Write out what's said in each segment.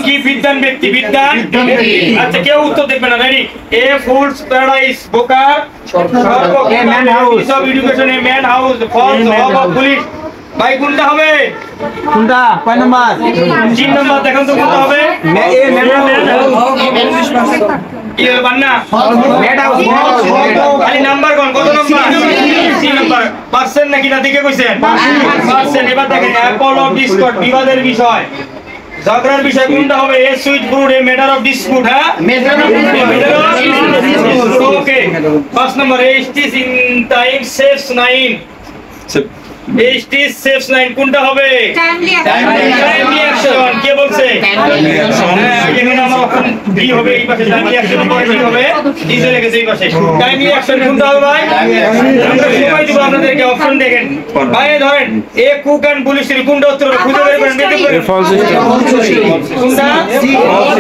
কি বিদ্যান ব্যক্তি বিদ্যান আচ্ছা কেউ উত্তর দেখবে না রেডি এ ফুলস প্যারাডাইস বোকা সর্ব a man house of education a man house falls of police ভাই কোনটা হবে কোনটা কয় নাম্বার 3 নাম্বার দেখুন তো কোনটা হবে এ ম্যান কি বান্না খালি নাম্বার কোন কত নাম্বার 3 নাম্বার পার্সেন্ট নাকি না দিকে কইছেন পার্সেন্ট এবার দেখেন অ্যাপল অফ ডিসকর্ড বিবাদের বিষয় ঝগড়ার বিষয় কোনটা হবে a sweet brood a matter of dispute হ্যাঁ okay first number stitch in time saves 9 stitch saves 9 কোনটা হবে টাইমলি অ্যাকশন কে বলছে এখানে আমার অপশন বি হবে এই পাশে টাইমলি অ্যাকশন পরে কি হবে ডি চলে গেছে এই পাশে টাইমলি অ্যাকশন কোনটা হবে ভাই আমরা সময় দিব আপনাদেরকে অপশন দেখেন ভাই ধরেন এ কুক এন্ড পুলিশ কোনটা উত্তর খুঁজে বের করেন ফলস কোনটা ফলস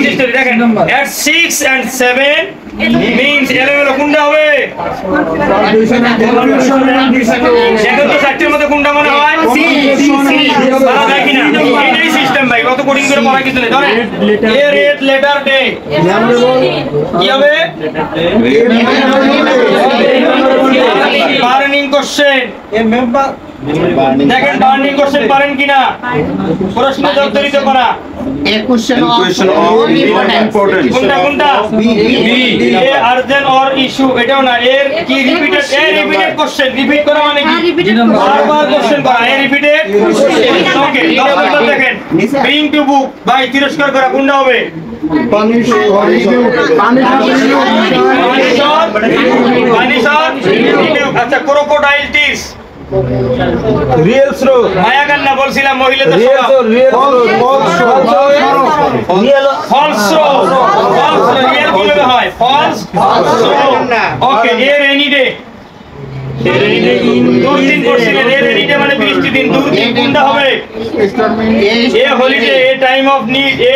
হিস্টরি দেখেন এট 6 and 7 means 11 কোনটা হবে এখন তো চারটির মধ্যে কোনটা মনে হয় সি বলা যায় কিনা এইটাই সিস্টেম ভাই কত কোডিং করে পড়া কিছু নেই ধরেন এ রেড লেটার ডে কি হবে বার্নিং কোশ্চেন এ মেম্বার দেখেন বার্নিং কোশ্চেন পারেন কিনা প্রশ্ন জড়িত করা A question of importance. কোনটা be a urgent or issue এটাও না এর কি repeated a repeated question repeat করা মানে কি বারবার কোশ্চেন করা এ রিপিটেড ওকে 10 নাম্বার দেখেন ব্রিং টু বুক বাই তিরস্কার করা কোনটা হবে আচ্ছা ক্রোকোডাইল টিস রিয়েল স্রো মায়া কান্না বলছিলাম মহিলা তো রিয়েল ফলস রিয়েল কিভাবে হয় false okay a rainy day দুর্দিন করছিলেন এ রেনি ডে মানে বৃষ্টি দিন দুর্দিন কোনটা হবে a holiday a time of need a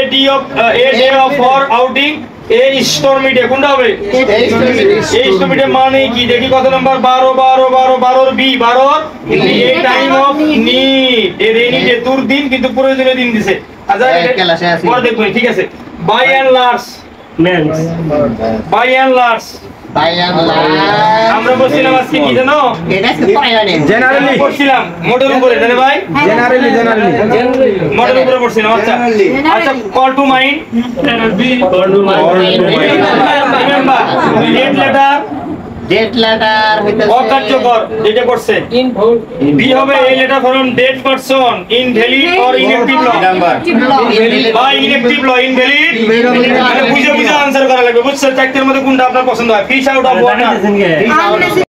day off for outing a stormy day কোনটা হবে এই স্টর্মি ডে মানে কি দেখি কত number 12 B 12 a time of need a rainy day দুর্দিন কিন্তু প্রয়োজনীয় দিন দিছে আচ্ছা পরে দেখব ঠিক আছে বাই এন্ড লার্জ আমরা বলছিলাম আজকে কি জানো জেনারেলি বলছিলাম মোটের উপরে জানে ভাই জেনারেলি মোটের উপরে বলছিলাম আচ্ছা আচ্ছা call to mind remember date letter অকার্যকর যেটা করছে বি হবে এই letter from dead person invalid or inactive law বা ইনঅ্যাক্টিভ ল ইনভ্যালিড মানে বুঝে আনসার করা লাগবে বুঝছেন চারটির মধ্যে কোনটা আপনার পছন্দ হয় ফিশ আউট অফ ওয়াটার